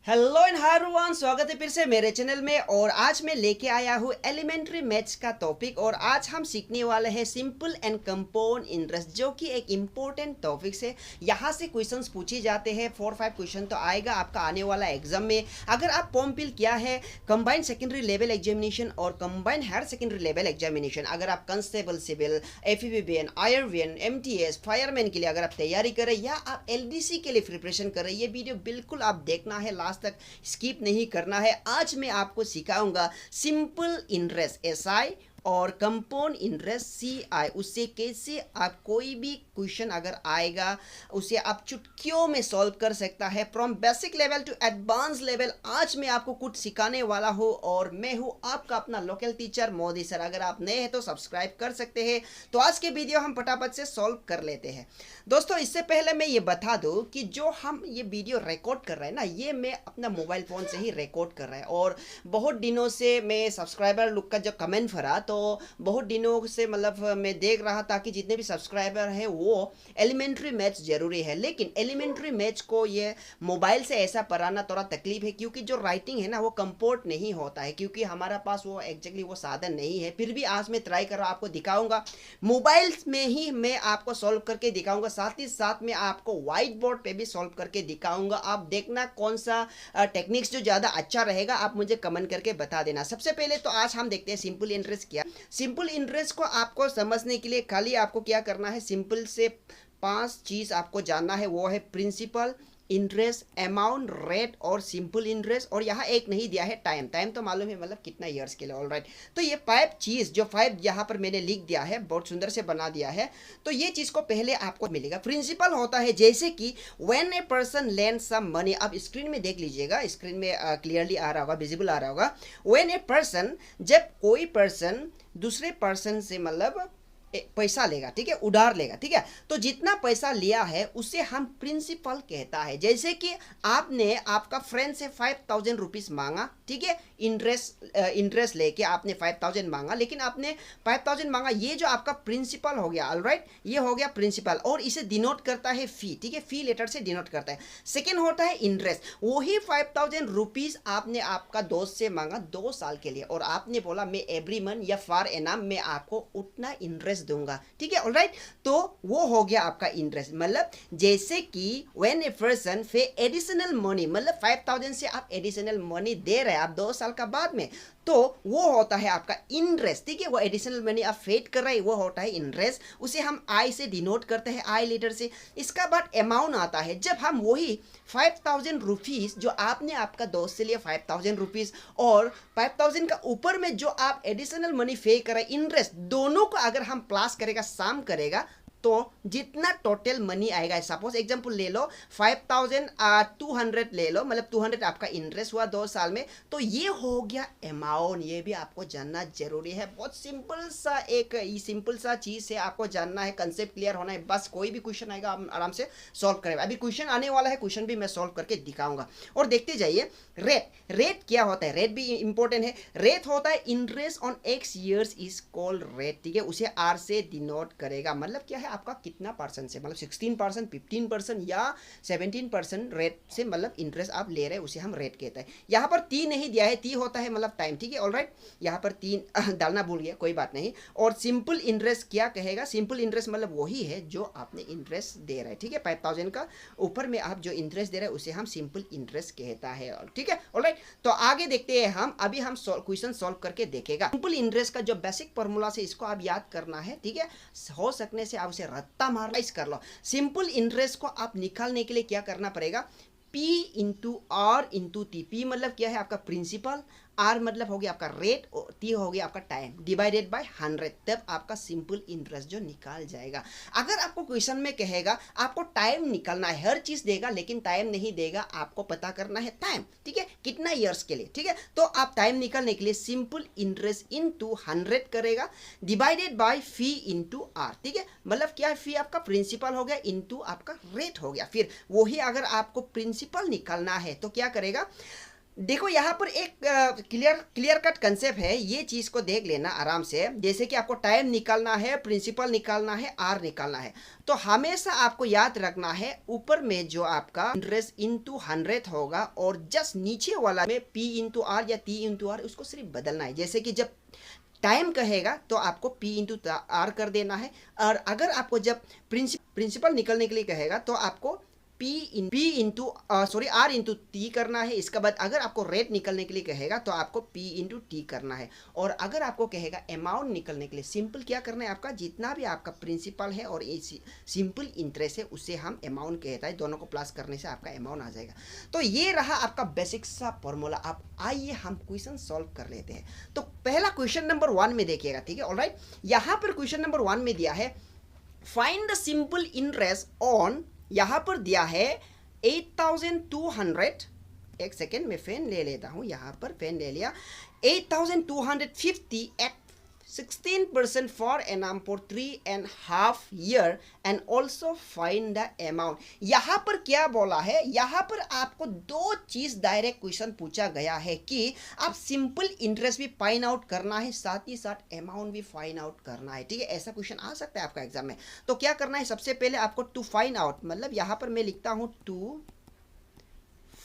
Hello and hi everyone, स्वागत है फिर से मेरे चैनल में। और आज मैं लेके आया हूँ एलिमेंट्री मैथ्स का टॉपिक। और आज हम सीखने वाले हैं सिंपल एंड कंपाउंड इंटरेस्ट, जो कि एक इम्पोर्टेंट टॉपिक है। यहाँ से क्वेश्चंस पूछे जाते हैं, 4-5 क्वेश्चन तो आएगा आपका आने वाला एग्जाम में। अगर आप फॉर्म फिल किया है कंबाइंड सेकेंडरी लेवल एग्जामिनेशन और combined higher secondary level examination, अगर आप constable civil, FEVBN, IRVN, MTS, fireman के लिए अगर आप तैयारी कर रहे हैं या आप एलडीसी के लिए प्रिपरेशन कर रहे हैं, ये वीडियो बिल्कुल आप देखना है, तक स्किप नहीं करना है। आज मैं आपको सिखाऊंगा सिंपल इंटरेस्ट एसआई और कंपाउंड इंटरेस्ट सीआई, उससे कैसे आप कोई भी क्वेश्चन अगर आएगा उसे आप चुटकियों में सॉल्व कर सकता है, from basic level to advance level. आज मैं आपको कुछ सिखाने वाला हूँ और मैं हूँ आपका अपना लोकल टीचर मोदी सर। अगर आप नए हैं तो सब्सक्राइब कर सकते हैं। तो आज के वीडियो हम फटाफट से सॉल्व कर लेते हैं। दोस्तों, इससे पहले मैं ये बता दूं कि जो हम ये वीडियो रिकॉर्ड कर रहे हैं ना, ये मैं अपना मोबाइल फ़ोन से ही रिकॉर्ड कर रहा है। और बहुत दिनों से मैं सब्सक्राइबर लोग का जो कमेंट भरा, तो बहुत दिनों से मतलब मैं देख रहा था कि जितने भी सब्सक्राइबर हैं वो एलिमेंट्री मैथ्स जरूरी है। लेकिन एलिमेंट्री मैथ्स को ये मोबाइल से ऐसा पढ़ाना थोड़ा तकलीफ है, क्योंकि जो राइटिंग है ना वो कंपोर्ट नहीं होता है, क्योंकि हमारा पास वो एग्जैक्टली वो साधन नहीं है। फिर भी आज मैं ट्राई कर रहा हूँ, आपको दिखाऊंगा मोबाइल में ही, मैं आपको सॉल्व करके दिखाऊंगा। साथ ही साथ मैं आपको व्हाइट बोर्ड पे भी सॉल्व करके दिखाऊंगा। आप देखना कौन सा टेक्निक्स जो ज़्यादा अच्छा रहेगा, आप मुझे कमेंट करके बता देना। सबसे पहले तो आज हम देखते हैं सिंपल इंटरेस्ट क्या। सिंपल इंटरेस्ट को आपको समझने के लिए खाली आपको क्या करना है, सिंपल से 5 चीज़ आपको जानना है। वो है प्रिंसिपल, इंटरेस्ट, अमाउंट, रेट और सिंपल इंटरेस्ट। और यहाँ एक नहीं दिया है टाइम। टाइम तो मालूम है, मतलब कितना ईयर्स के लिए। ऑल राइट, तो ये 5 चीज़ जो 5 यहाँ पर मैंने लिख दिया है, बहुत सुंदर से बना दिया है। तो ये चीज़ को पहले आपको मिलेगा। प्रिंसिपल होता है जैसे कि when a person lend some money. आप स्क्रीन में देख लीजिएगा, स्क्रीन में क्लियरली आ रहा होगा, विजिबल आ रहा होगा। व्हेन ए पर्सन, जब कोई पर्सन दूसरे पर्सन से मतलब पैसा लेगा, ठीक है, उधार लेगा, ठीक है, तो जितना पैसा लिया है उसे हम प्रिंसिपल कहता है। जैसे कि आपने आपका फ्रेंड से 5000 रुपीज़ मांगा, ठीक है, इंटरेस्ट लेके आपने 5000 मांगा, लेकिन आपने 5000 मांगा, ये जो आपका प्रिंसिपल हो गया। ऑलराइट, ये हो गया प्रिंसिपल और इसे डिनोट करता है फी, ठीक है, फी लेटर से डिनोट करता है। सेकेंड होता है इंटरेस्ट। वही 5000 रुपीज़ आपने आपका दोस्त से मांगा 2 साल के लिए, और आपने बोला मैं एवरी मंथ या फॉर एनम मैं आपको उतना इंटरेस्ट दूंगा, ठीक है। ऑलराइट, तो वो हो गया आपका इंटरेस्ट। मतलब जैसे कि व्हेन ए पर्सन पे एडिशनल मनी, मतलब 5000 से आप एडिशनल मनी दे रहे हैं आप 2 साल का बाद में, तो वो होता है आपका इंटरेस्ट, ठीक है। वो एडिशनल मनी आप फेड कर रहे हैं, वो होता है इंटरेस्ट। उसे हम आई से डिनोट करते हैं, आई लेटर से। इसका बाद अमाउंट आता है, जब हम वही 5000 रुपीज़ जो आपने आपका दोस्त से लिया 5000 रुपीज़, और 5000 का ऊपर में जो आप एडिशनल मनी पे कर रहे हैं इंटरेस्ट, दोनों को अगर हम प्लस करेगा, सम करेगा, तो जितना टोटल मनी आएगा, सपोज एग्जांपल ले लो 5200 ले लो, मतलब 200 आपका इंटरेस्ट हुआ 2 साल में, तो ये हो गया अमाउंट। ये भी आपको जानना जरूरी है। बहुत सिंपल सा एक सिंपल सा चीज़ है, आपको जानना है, कंसेप्ट क्लियर होना है बस। कोई भी क्वेश्चन आएगा आप आराम से सॉल्व करेगा। अभी क्वेश्चन आने वाला है, क्वेश्चन भी मैं सॉल्व करके दिखाऊंगा। और देखते जाइए, रेट क्या होता है, रेट भी इंपॉर्टेंट है। रेट होता है interest on x years is called rate, ठीक है, उसे आर से डिनोट करेगा। मतलब क्या है, आपका कितना परसेंट से, मतलब 16%, 15% या 17% रेट से मतलब इंटरेस्ट आप ले रहे हैं, उसे हम रेट कहते हैं। यहाँ पर टी नहीं दिया है, टी होता है मतलब टाइम, ठीक है। ऑलराइट, यहाँ पर 3 डालना भूल गया, कोई बात नहीं। और सिंपल इंटरेस्ट क्या कहेगा, सिंपल इंटरेस्ट मतलब वही है जो आपने इंटरेस्ट दे रहे हैं, ठीक है। 5000 का ऊपर में आप जो इंटरेस्ट दे रहे हैं उसे हम सिंपल इंटरेस्ट कहता है, ठीक है। ऑलराइट, तो आगे देखते हैं हम। अभी हम क्वेश्चन सॉल्व करके देखेगा। सिंपल इंटरेस्ट का जो बेसिक फॉर्मूला से इसको आप याद करना है, ठीक है। हो सकने से आप उसे रत्ता मारना कर लो। सिंपल इंटरेस्ट को आप निकालने के लिए क्या करना पड़ेगा, P into R into T. P मतलब क्या है, आपका प्रिंसिपल, आर मतलब हो गया आपका रेट, और टी हो गया आपका टाइम, डिवाइडेड बाय 100, तब आपका सिंपल इंटरेस्ट जो निकाल जाएगा। अगर आपको क्वेश्चन में कहेगा आपको टाइम निकालना है, हर चीज देगा लेकिन टाइम नहीं देगा, आपको पता करना है टाइम, ठीक है, कितना ईयर्स के लिए, ठीक है। तो आप टाइम निकालने के लिए सिंपल इंटरेस्ट इंटू 100 करेगा, divided by P into R, ठीक है। मतलब क्या है, फी आपका प्रिंसिपल हो गया इंटू आपका रेट हो गया। फिर वही अगर आपको प्रिंसिपल निकालना है तो क्या करेगा, देखो यहाँ पर एक क्लियर कट कंसेप्ट है, ये चीज़ को देख लेना आराम से। जैसे कि आपको टाइम निकालना है, प्रिंसिपल निकालना है, आर निकालना है, तो हमेशा आपको याद रखना है ऊपर में जो आपका इंटरेस्ट इंटू 100 होगा और जस्ट नीचे वाला में पी इंटू आर या टी इंटू आर उसको सिर्फ बदलना है। जैसे कि जब टाइम कहेगा तो आपको पी इंटू आर कर देना है, और अगर आपको जब प्रिंसिपल निकलने के लिए कहेगा तो आपको आर इंटू टी करना है। इसके बाद अगर आपको रेट निकलने के लिए कहेगा तो आपको पी इंटू टी करना है। और अगर आपको कहेगा अमाउंट निकलने के लिए सिंपल क्या करना है, आपका जितना भी आपका प्रिंसिपल है और सिंपल इंटरेस्ट है उससे हम अमाउंट कहता है, दोनों को प्लस करने से आपका अमाउंट आ जाएगा। तो ये रहा आपका बेसिक सा फॉर्मूला। अब आइए हम क्वेश्चन सॉल्व कर लेते हैं। तो पहला क्वेश्चन नंबर 1 में देखिएगा, ठीक है, ऑलराइट। यहाँ पर क्वेश्चन नंबर 1 में दिया है find the simple interest on, यहाँ पर दिया है 8200, एक सेकेंड में फैन ले लेता हूँ, यहाँ पर फैन ले लिया, 8250 at 16% for annum for 3.5 year and also find the amount. यहाँ पर क्या बोला है, यहाँ पर आपको दो चीज डायरेक्ट क्वेश्चन पूछा गया है कि आप सिंपल इंटरेस्ट भी फाइंड आउट करना है, साथ ही साथ अमाउंट भी फाइंड आउट करना है, ठीक है। ऐसा क्वेश्चन आ सकता है आपका एग्जाम में। तो क्या करना है, सबसे पहले आपको टू फाइंड आउट, मतलब यहाँ पर मैं लिखता हूँ टू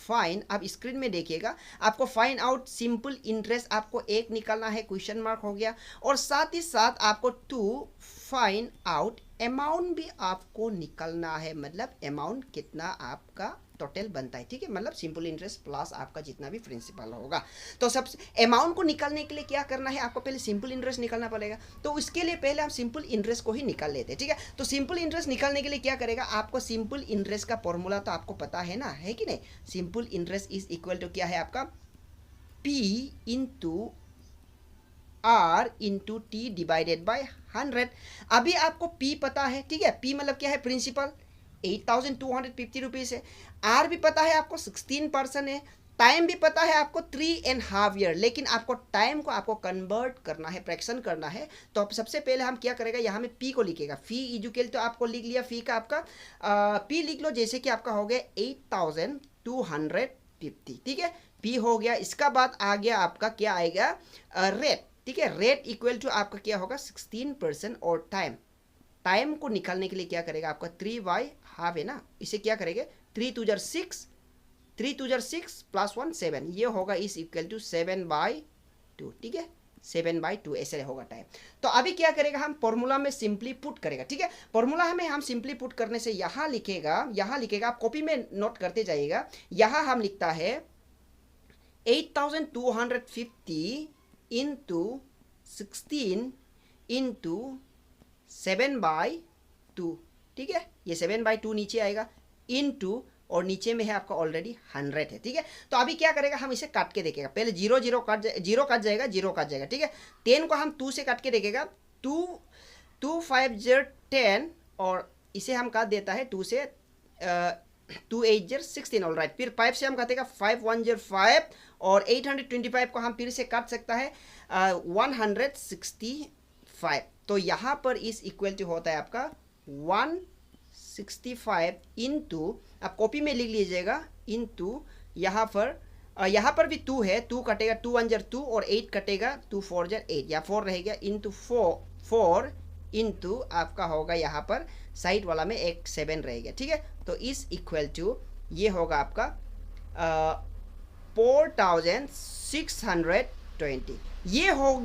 फाइन, आप स्क्रीन में देखिएगा, आपको फाइंड आउट सिंपल इंटरेस्ट आपको एक निकालना है, क्वेश्चन मार्क हो गया, और साथ ही साथ आपको टू फाइंड आउट अमाउंट भी आपको निकालना है, मतलब अमाउंट कितना आपका टोटल बनता है, ठीक है, मतलब सिंपल इंटरेस्ट प्लस आपका जितना भी प्रिंसिपल होगा। तो सब अमाउंट को निकालने के लिए क्या करना है, आपको पहले सिंपल इंटरेस्ट निकालना पड़ेगा। तो उसके लिए पहले हम सिंपल इंटरेस्ट को ही निकाल लेते हैं, ठीक है। तो सिंपल इंटरेस्ट निकालने के लिए क्या करेगा, आपको सिंपल इंटरेस्ट का फॉर्मूला तो आपको पता है ना, है कि नहीं। Simple interest is equal to क्या है आपका, P into R into T divided by 100। अभी आपको पी पता है, ठीक है, पी मतलब क्या है, प्रिंसिपल 8250 रुपीज़ है, आर भी पता है आपको 16% है, टाइम भी पता है आपको 3.5 ईयर, लेकिन आपको टाइम को आपको कन्वर्ट करना है, फ्रैक्शन करना है। तो अब सबसे पहले हम क्या करेगा, यहाँ में पी को लिखेगा, फी इजुकेल तो आपको लिख लिया, फी का आपका पी लिख लो, जैसे कि आपका हो गया 8250, ठीक है, पी हो गया। इसका बाद आ गया आपका क्या आएगा, रेट, ठीक है, रेट इक्वल टू आपका क्या होगा 16%, और टाइम को निकालने के लिए क्या करेगा आपका 3/2 है ना, इसे क्या करेंगे 3 2 6 प्लस 1 7, ये होगा इस इक्वल टू 7/2, ठीक है, 7/2 ऐसे होगा टाइम। तो अभी क्या करेगा, हम फॉर्मूला में सिंपली पुट करेगा, ठीक है। फॉर्मूला हमें हम सिंपली पुट करने से यहाँ लिखेगा, आप कॉपी में नोट करते जाइएगा। यहाँ हम लिखता है 8250 इंटू 16 इंटू 7/2, ठीक है, ये 7/2 नीचे आएगा, इनटू, और नीचे में है आपका ऑलरेडी 100 है, ठीक है। तो अभी क्या करेगा, हम इसे काट के देखेगा, पहले जीरो कट जाएगा, ठीक है। 10 को हम 2 से काट के देखेगा, 2 5 0 10, और इसे हम काट देता है 2 से 2 8 0 16, ऑल राइट। फिर 5 से हम काटेगा 5 1 0 5, और 825 को हम फिर से काट सकता है 165। तो यहाँ पर इस इक्वल टू होता है आपका 165 इंटू, आप कॉपी में लिख लीजिएगा, इंटू यहाँ पर भी 2 है, 2 कटेगा, 2 1 0 2, और 8 कटेगा, 2 4 0 8, या 4 रहेगा, इंटू 4 इंटू आपका होगा यहाँ पर साइड वाला में एक 7 रहेगा, ठीक है। तो इस इक्वल टू ये होगा आपका 4620, ये हो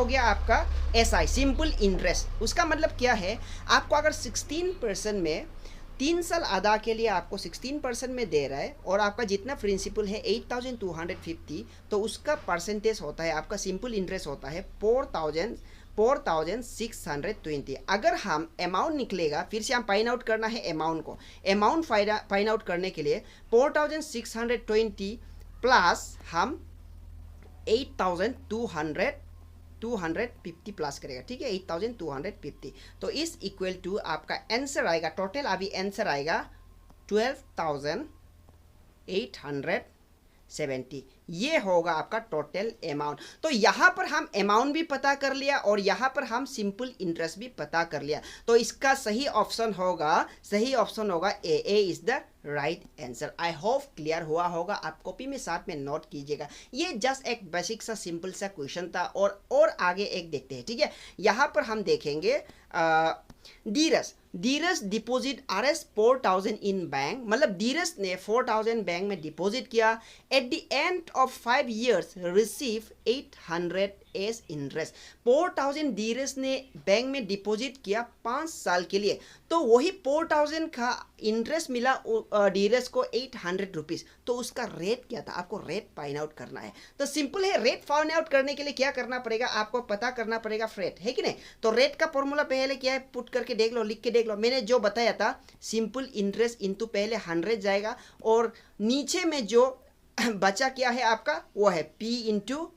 गया आपका SI सिंपल इंटरेस्ट। उसका मतलब क्या है, आपको अगर 16% में 3 साल अदा के लिए आपको 16% में दे रहा है, और आपका जितना प्रिंसिपल है 8250, तो उसका परसेंटेज होता है आपका सिंपल इंटरेस्ट होता है 4620। अगर हम अमाउंट निकलेगा, फिर से हम फाइंड आउट करना है अमाउंट को, अमाउंट फाइंड आउट करने के लिए 4620 प्लस हम 8250 प्लस करेगा, ठीक है, 8250। तो इस इक्वल टू आपका आंसर आएगा, टोटल अभी आंसर आएगा 12,800 70, ये होगा आपका टोटल अमाउंट। तो यहाँ पर हम अमाउंट भी पता कर लिया और यहाँ पर हम सिंपल इंटरेस्ट भी पता कर लिया। तो इसका सही ऑप्शन होगा A is the right answer. I hope clear हुआ होगा। आप कॉपी में साथ में नोट कीजिएगा। ये जस्ट एक बेसिक सा सिंपल सा क्वेश्चन था और आगे एक देखते हैं, ठीक है। यहाँ पर हम देखेंगे Dheeraj deposit RS 4000 in bank, मतलब धीरज ने 4000 बैंक में डिपॉजिट किया। At the end of 5 years receive 800 as interest. 4000 Dheeraj ने बैंक में डिपॉजिट किया 5 साल के लिए, तो वही 4000 का इंटरेस्ट मिला धीरज को 800 रुपीज़। तो उसका रेट क्या था, आपको रेट फाइंड आउट करना है। तो सिंपल है, रेट फाइंड आउट करने के लिए क्या करना पड़ेगा, आपको पता करना पड़ेगा रेट, है कि नहीं। तो रेट का फॉर्मूला पहले क्या है, पुट करके देख लो, लिख के देख लो। मैंने जो बताया था सिंपल इंटरेस्ट इंटू पहले 100 जाएगा और नीचे में जो बचा क्या है आपका, वो है P इंटू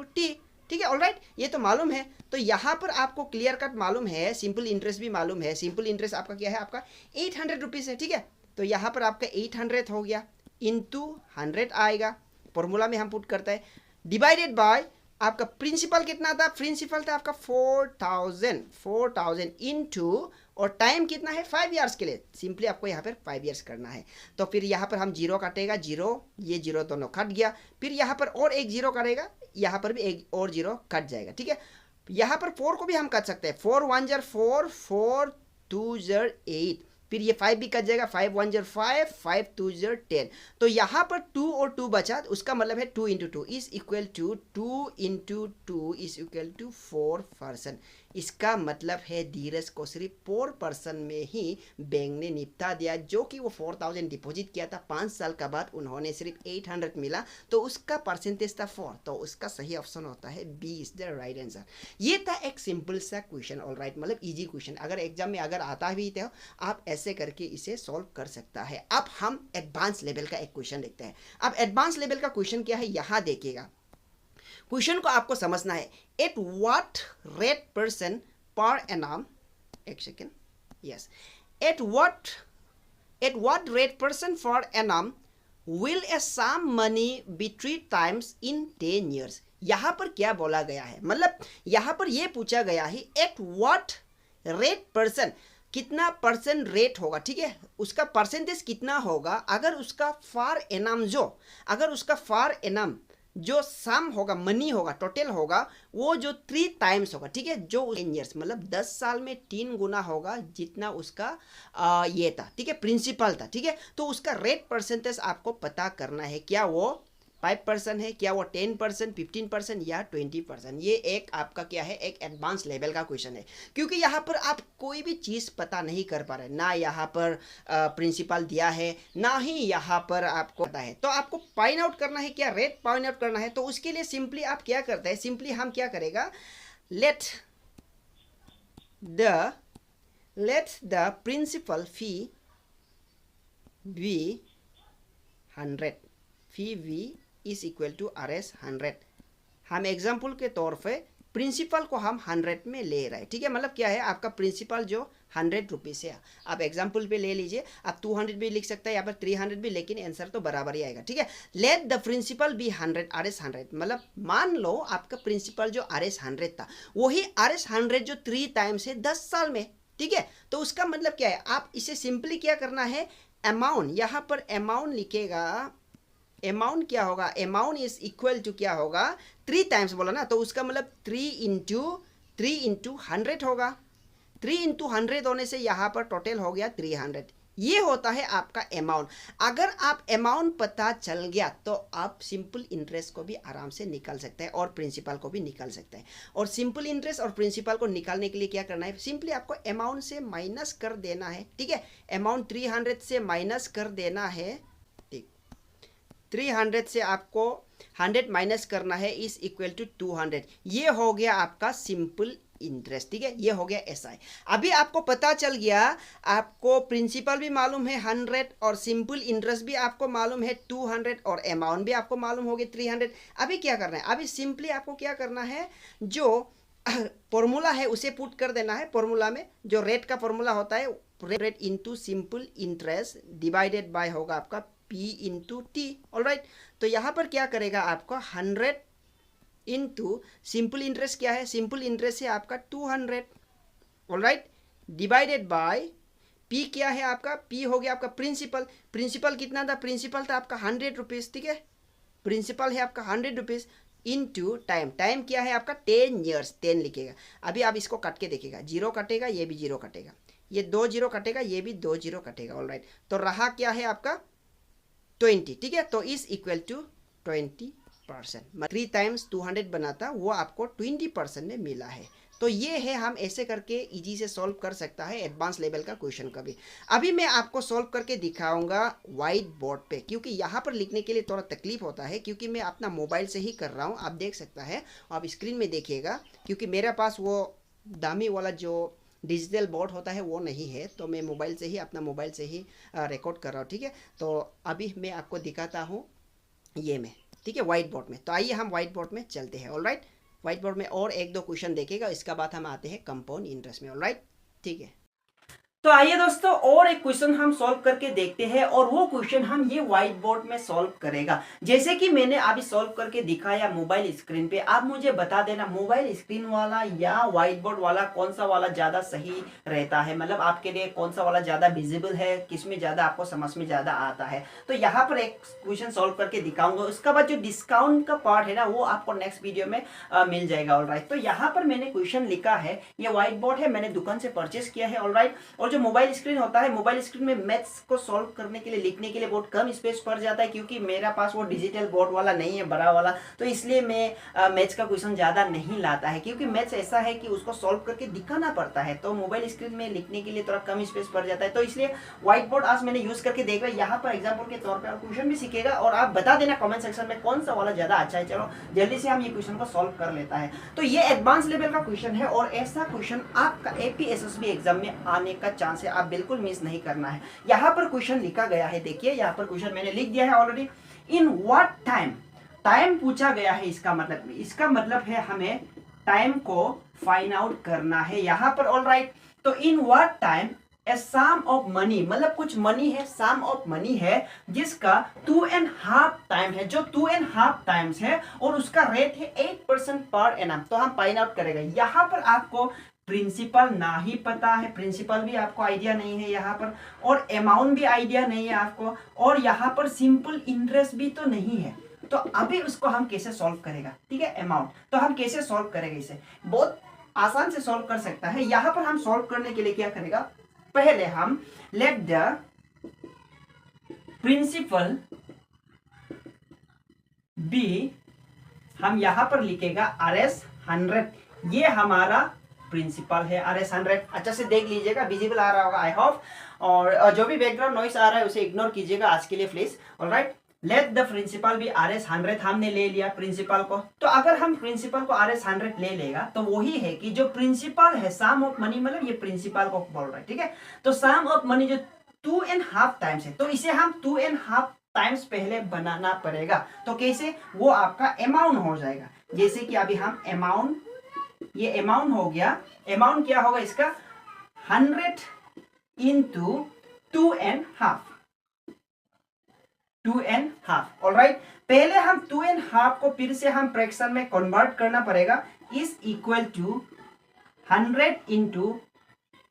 टी, ठीक है। ऑलराइट, ये तो मालूम है। तो यहाँ पर आपको क्लियर कट मालूम है, सिंपल इंटरेस्ट भी मालूम है। सिंपल इंटरेस्ट आपका क्या है, आपका 800 रुपीज़ है, ठीक है। तो यहाँ पर आपका 800 हो गया, इंटू 100 आएगा, फॉर्मूला में हम पुट करते हैं, डिवाइडेड बाय आपका प्रिंसिपल कितना था, प्रिंसिपल था आपका 4000 इंटू और टाइम कितना है 5 years के लिए। सिंपली आपको यहाँ पर 5 years करना है। तो फिर यहाँ पर हम जीरो काटेगा, जीरो ये जीरो दोनों कट गया। फिर यहाँ पर और एक जीरो करेगा, यहाँ पर भी एक और जीरो कट जाएगा, ठीक है। यहाँ पर 4 को भी हम काट सकते हैं, 4 1 जार 4, 4 2 जार 8, फिर ये 5 भी कट जाएगा, 5 1 जार 5, 5 2 जार 10। तो यहाँ पर 2 और 2 बचा, उसका मतलब है 2 into 2 is equal to 2 into 2 is equal to 4%। इसका मतलब है धीरज को सिर्फ 4% में ही बैंक ने निपटा दिया, जो कि वो 4000 डिपॉजिट किया था, 5 साल का बाद उन्होंने सिर्फ 800 मिला, तो उसका परसेंटेज था 4। तो उसका सही ऑप्शन होता है B is the right answer. ये था एक सिंपल सा क्वेश्चन, ऑलराइट, मतलब इजी क्वेश्चन। अगर एग्जाम में अगर आता भी तो आप ऐसे करके इसे सॉल्व कर सकता है। अब हम एडवांस लेवल का एक क्वेश्चन देखते हैं। अब एडवांस लेवल का क्वेश्चन क्या है, यहाँ देखिएगा। क्वेश्चन को आपको समझना है, at what rate percent per annum, एक second, yes, at what rate percent for annum will a sum money be 3 times इन 10 years। यहाँ पर क्या बोला गया है, मतलब यहाँ पर यह पूछा गया है एट व्हाट रेट पर्सन, कितना परसेंट रेट होगा, ठीक है, उसका परसेंटेज कितना होगा अगर उसका फॉर एनम जो सम होगा, मनी होगा, टोटल होगा, वो जो 3 times होगा, ठीक है, जो 10 years मतलब 10 साल में 3 गुना होगा जितना उसका ये था, ठीक है, प्रिंसिपल था, ठीक है। तो उसका रेट परसेंटेज आपको पता करना है, क्या वो 5% है, क्या वो 10%, 15% या 20%। ये एक आपका क्या है, एक एडवांस लेवल का क्वेश्चन है, क्योंकि यहाँ पर आप कोई भी चीज़ पता नहीं कर पा रहे, ना यहाँ पर प्रिंसिपल दिया है, ना ही यहाँ पर आपको पता है। तो आपको फाइंड आउट करना है, क्या रेट फाइंड आउट करना है। तो उसके लिए सिंपली आप क्या करते हैं, सिंपली हम क्या करेगा, let the principal P be 100, P V is equal to RS 100। हम एग्जाम्पल के तौर पे प्रिंसिपल को हम 100 में ले रहे हैं, ठीक है। मतलब क्या है, आपका प्रिंसिपल जो 100 रुपीज़ है, आप एग्जाम्पल पे ले लीजिए, आप 200 भी लिख सकते हैं, यहाँ पर 300 भी, लेकिन आंसर तो बराबर ही आएगा, ठीक है। Let the principal be 100 RS 100, मतलब मान लो आपका प्रिंसिपल जो RS 100 था, वही RS 100 जो 3 times है 10 साल में, ठीक है। तो उसका मतलब क्या है, आप इसे सिंपली क्या करना है, अमाउंट, यहाँ पर अमाउंट लिखेगा, अमाउंट क्या होगा, अमाउंट इज इक्वल टू क्या होगा, 3 times बोला ना, तो उसका मतलब 3 इंटू 100 होगा। 3 इंटू 100 होने से यहाँ पर टोटल हो गया 300। ये होता है आपका अमाउंट। अगर आप अमाउंट पता चल गया तो आप सिंपल इंटरेस्ट को भी आराम से निकाल सकते हैं और प्रिंसिपल को भी निकाल सकते हैं। और सिंपल इंटरेस्ट और प्रिंसिपल को निकालने के लिए क्या करना है, सिंपली आपको अमाउंट से माइनस कर देना है, ठीक है। अमाउंट 300 से माइनस कर देना है, 300 से आपको 100 माइनस करना है, इज इक्वल टू 200। ये हो गया आपका सिंपल इंटरेस्ट, ठीक है, ये हो गया SI। अभी आपको पता चल गया, आपको प्रिंसिपल भी मालूम है 100 और सिंपल इंटरेस्ट भी आपको मालूम है 200 और अमाउंट भी आपको मालूम हो गया 300। अभी क्या करना है, अभी सिंपली आपको क्या करना है, जो फॉर्मूला है उसे पुट कर देना है। फॉर्मूला में जो रेट का फॉर्मूला होता है, rate into simple interest divided by होगा आपका P इंटू टी। ऑलराइट, तो यहाँ पर क्या करेगा आपका 100 इंटू सिंपल इंटरेस्ट क्या है, सिंपल इंटरेस्ट है आपका 200। ऑलराइट, डिवाइडेड बाय P क्या है आपका, P हो गया आपका प्रिंसिपल। प्रिंसिपल कितना था, प्रिंसिपल था आपका 100 रुपीज़, ठीक है, प्रिंसिपल है आपका 100 रुपीज़ इंटू टाइम। टाइम क्या है आपका 10 ईयर्स, 10 लिखेगा। अभी आप इसको कट के देखिएगा, जीरो कटेगा, ये भी जीरो कटेगा, ये 2 जीरो कटेगा, ये भी 2 जीरो कटेगा। ऑलराइट, तो रहा क्या है आपका 20, ठीक है, तो इज इक्वल टू 20%। 3 टाइम्स 200 बना था, वो आपको 20% में मिला है। तो ये है, हम ऐसे करके इजी से सॉल्व कर सकता है एडवांस लेवल का क्वेश्चन का भी। अभी मैं आपको सॉल्व करके दिखाऊंगा वाइट बोर्ड पे, क्योंकि यहाँ पर लिखने के लिए थोड़ा तकलीफ होता है, क्योंकि मैं अपना मोबाइल से ही कर रहा हूँ। आप देख सकता है, आप स्क्रीन में देखिएगा, क्योंकि मेरे पास वो दामी वाला जो डिजिटल बोर्ड होता है वो नहीं है, तो मैं मोबाइल से ही, अपना मोबाइल से ही रिकॉर्ड कर रहा हूँ, ठीक है। तो अभी मैं आपको दिखाता हूँ ये में, ठीक है, वाइट बोर्ड में। तो आइए हम वाइट बोर्ड में चलते हैं। ऑलराइट, व्हाइट बोर्ड में और एक दो क्वेश्चन देखेगा, इसका बाद हम आते हैं कंपाउंड इंटरेस्ट में। ऑलराइट, ठीक है। तो आइए दोस्तों, और एक क्वेश्चन हम सॉल्व करके देखते हैं, और वो क्वेश्चन हम ये व्हाइट बोर्ड में सॉल्व करेगा। जैसे कि मैंने अभी सॉल्व करके दिखाया मोबाइल स्क्रीन पे। आप मुझे बता देना मोबाइल स्क्रीन वाला या व्हाइट बोर्ड वाला कौन सा वाला ज्यादा सही रहता है, मतलब आपके लिए कौन सा वाला ज्यादा विजिबल है, किसमें ज्यादा आपको समझ में ज्यादा आता है। तो यहाँ पर एक क्वेश्चन सॉल्व करके दिखाऊंगा, उसके बाद जो डिस्काउंट का पार्ट है ना, वो आपको नेक्स्ट वीडियो में मिल जाएगा। ऑलराइट, तो यहाँ पर मैंने क्वेश्चन लिखा है, ये व्हाइट बोर्ड है, मैंने दुकान से परचेस किया है। ऑलराइट, और जो मोबाइल स्क्रीन होता है, मोबाइल स्क्रीन में मैथ्स को सॉल्व करने के लिए, लिखने के लिए बहुत कम स्पेस पड़ जाता है, क्योंकि मेरा पास वो डिजिटल बोर्ड वाला नहीं है, बड़ा वाला, तो इसलिए मैं मैथ्स का क्वेश्चन ज्यादा नहीं लाता है, क्योंकि मैथ्स ऐसा है कि उसको सॉल्व करके दिखाना पड़ता है, तो मोबाइल स्क्रीन में लिखने के लिए थोड़ा कम स्पेस पड़ जाता है। तो इसलिए व्हाइट बोर्ड आज मैंने यूज करके देख रहा है, यहाँ पर एग्जाम्पल के तौर पर क्वेश्चन भी सीखेगा, और आप बता देना कमेंट सेक्शन में कौन सा वाला ज्यादा अच्छा है। चलो जल्दी से हम ये क्वेश्चन को सॉल्व कर लेता है। तो ये एडवांस लेवल का क्वेश्चन है, और ऐसा क्वेश्चन आपका एपीएसएसबी एग्जाम में आने का चांस है, आप बिल्कुल मिस नहीं करना है। यहाँ पर क्वेश्चन लिखा गया है, देखिए यहाँ पर क्वेश्चन मैंने लिख दिया है already. In what time, time पूछा गया है, इसका मतलब है हमें टाइम को फाइंड आउट करना है यहाँ पर। ऑलराइट, तो in what time a sum of money, मतलब कुछ मनी है, सम ऑफ मनी है, जिसका 2.5 टाइम है, जो 2.5 टाइम्स है, और उसका रेट है 8% पर एनम। तो हम फाइंड आउट करेंगे। यहाँ पर आपको प्रिंसिपल ना ही पता है, प्रिंसिपल भी आपको आइडिया नहीं है यहाँ पर, और अमाउंट भी आइडिया नहीं है आपको, और यहाँ पर सिंपल इंटरेस्ट भी तो नहीं है। तो अभी उसको हम कैसे सॉल्व करेगा, ठीक है, अमाउंट, तो हम कैसे सॉल्व करेंगे, इसे बहुत आसान से सॉल्व कर सकता है। यहाँ पर हम सॉल्व करने के लिए क्या करेगा, पहले हम लेट द प्रिंसिपल बी, हम यहां पर लिखेगा RS 100, ये हमारा प्रिंसिपल है RS 100। अच्छा से देख लीजिएगा, विजिबल आ रहा होगा आई होप, और जो भी बैकग्राउंड नॉइस आ रहा है उसे इग्नोर कीजिएगा आज के लिए please. Alright, let the principal be RS 100, हमने ले लिया प्रिंसिपल को। तो अगर हम प्रिंसिपल को RS 100 ले लेगा, तो वही है कि जो प्रिंसिपल है सम ऑफ मनी, मतलब ये प्रिंसिपल को बोल रहा है, ठीक है। तो सम ऑफ मनी जो 2.5 टाइम्स है, तो इसे हम 2.5 टाइम्स पहले बनाना पड़ेगा। तो कैसे, वो आपका अमाउंट हो जाएगा। जैसे कि अभी हम अमाउंट, ये अमाउंट हो गया, अमाउंट क्या होगा इसका 100 इंटू 2.5, 2.5। ऑलराइट, पहले हम 2.5 को फिर से हम फ्रैक्शन में कन्वर्ट करना पड़ेगा, is equal to 100 into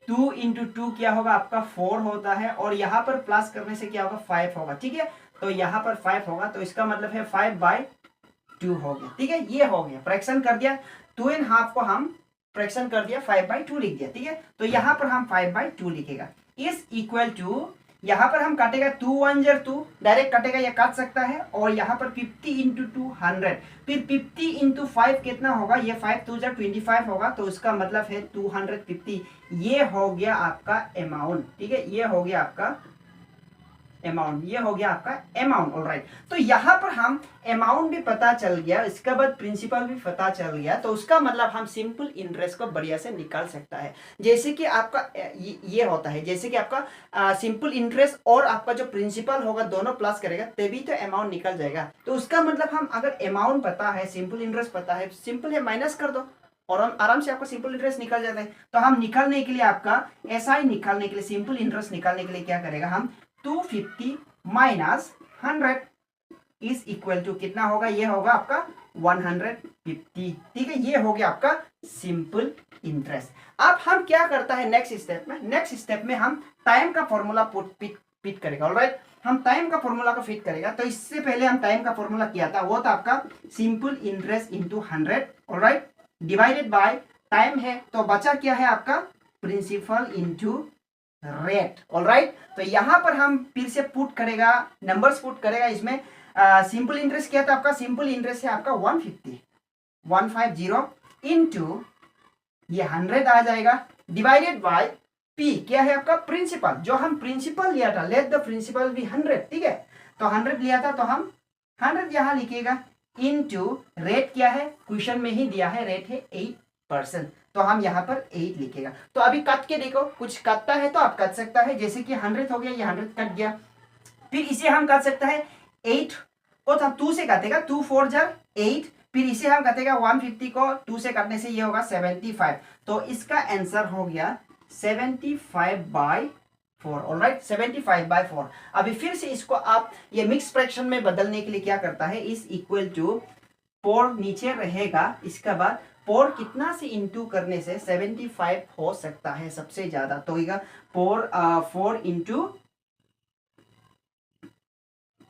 2 into 2 क्या होगा आपका 4 होता है, और यहां पर प्लस करने से क्या होगा 5 होगा, ठीक है। तो यहां पर 5 होगा, तो इसका मतलब है 5/2 हो गया, ठीक है। ये हो गया, फ्रैक्शन कर दिया, 2.5 को हम फ्रैक्शन कर दिया, 5/2 लिख दिया, ठीक है। तो यहां पर हम 5/2 लिखेगा, इज इक्वल टू, यहां पर हम काटेगा 2 1 0 2, डायरेक्ट काटेगा, या काट सकता है, और यहां पर 50 इंटू 2 100, फिर 50 इंटू 5 कितना होगा, ये 5 2 25 होगा, तो उसका मतलब है 250। ये हो गया आपका अमाउंट, ठीक है, ये हो गया आपका अमाउंट, ये हो गया आपका अमाउंट। ऑलराइट, तो यहां पर हम अमाउंट भी पता चल गया, इसके बाद प्रिंसिपल भी पता चल गया, तो उसका मतलब हम सिंपल इंटरेस्ट को बढ़िया से निकाल सकता है। जैसे कि आपका ये होता है, जैसे कि आपका सिंपल इंटरेस्ट और आपका जो प्रिंसिपल होगा दोनों प्लस करेगा, तभी तो अमाउंट निकल जाएगा। तो उसका मतलब हम अगर अमाउंट पता है, सिंपल इंटरेस्ट पता है, सिंपल है माइनस कर दो, और आराम से आपका सिंपल इंटरेस्ट निकल जाता है। तो हम निकालने के लिए, आपका SI निकालने के लिए, सिंपल इंटरेस्ट निकालने के लिए क्या करेगा, हम 250 माइनस 100 इज इक्वल टू कितना होगा, ये होगा आपका 150। ठीक है, ये हो गया आपका सिंपल इंटरेस्ट। अब हम क्या करता है नेक्स्ट स्टेप में हम टाइम का फॉर्मूला फिट करेगा। ऑलराइट, हम टाइम का फॉर्मूला को फिट करेगा। तो इससे पहले हम टाइम का फॉर्मूला किया था, वो था आपका simple interest into 100। Alright, divided by time है, तो बचा क्या है आपका प्रिंसिपल इंटू रेट। ऑलराइट, तो यहां पर हम फिर से पुट करेगा, नंबर्स पुट करेगा इसमें। सिंपल इंटरेस्ट क्या था आपका, सिंपल इंटरेस्ट है आपका 150 इंटू ये 100 आ जाएगा, डिवाइडेड बाय पी क्या है आपका प्रिंसिपल, जो हम प्रिंसिपल लिया था, लेट द प्रिंसिपल बी 100। ठीक है, तो 100 लिया था तो हम 100 यहां लिखेगा, इनटू रेट क्या है, क्वेश्चन में ही दिया है, रेट है 8%, तो हम यहाँ पर 8 लिखेगा। तो अभी कट के देखो, कुछ कटता है तो आप कट सकता है, जैसे कि 100 हो गया, ये 100 कट गया। फिर इसे हम कट सकता है 8 को तो हम 2 से काटेगा, 2 4 जार 8। फिर इसे हम काटेगा 150 को 2 से काटने से ये होगा 75। तो इसका आंसर हो गया 75/4। ऑलराइट, 75/4। अभी फिर से इसको आप ये मिक्स फ्रैक्शन में बदलने के लिए क्या करता है, इज इक्वल टू 4 नीचे रहेगा, इसके बाद 4 कितना से इंटू करने से 75 हो सकता है सबसे ज्यादा, तो 4 इंटू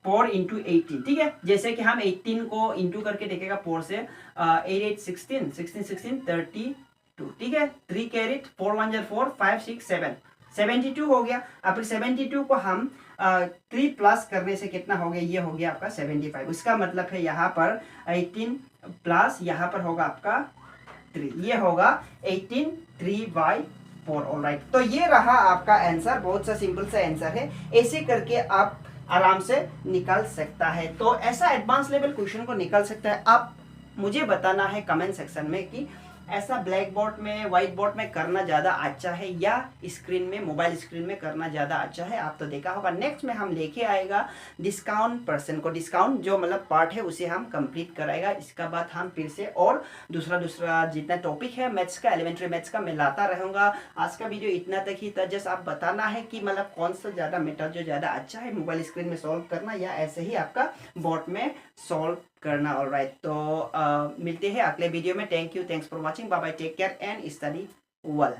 18। ठीक है, जैसे कि हम 18 को इंटू करके देखेगा 4 से, 8 8 16 16 16 32। ठीक है, 3 कैरेट 4 1 4 5 6 7 72 हो गया। अब फिर 72 को हम 3 प्लस करने से कितना हो गया, ये हो गया आपका 75। उसका मतलब है यहाँ पर 18 प्लस यहाँ पर होगा आपका 3, ये होगा 18 3/4। ऑलराइट, तो ये रहा आपका आंसर, बहुत सा सिंपल सा आंसर है, ऐसे करके आप आराम से निकाल सकता है। तो ऐसा एडवांस लेवल क्वेश्चन को निकाल सकता है। आप मुझे बताना है कमेंट सेक्शन में कि ऐसा ब्लैक बोर्ड में, व्हाइट बोर्ड में करना ज़्यादा अच्छा है या स्क्रीन में, मोबाइल स्क्रीन में करना ज़्यादा अच्छा है। आप तो देखा होगा। नेक्स्ट में हम लेके आएगा डिस्काउंट पर्सन को, डिस्काउंट जो मतलब पार्ट है उसे हम कंप्लीट कराएगा। इसका बाद हम फिर से और दूसरा जितना टॉपिक है मैथ्स का, एलिमेंट्री मैथ्स का, मैं लाता रहूँगा। आज का वीडियो इतना तक ही था। जस्ट आप बताना है कि मतलब कौन सा ज़्यादा मेथड जो ज़्यादा अच्छा है, मोबाइल स्क्रीन में सॉल्व करना या ऐसे ही आपका बोर्ड में सॉल्व करना। ऑलराइट, तो मिलते हैं अगले वीडियो में। Thank you, thanks for watching, bye bye, take care and study well.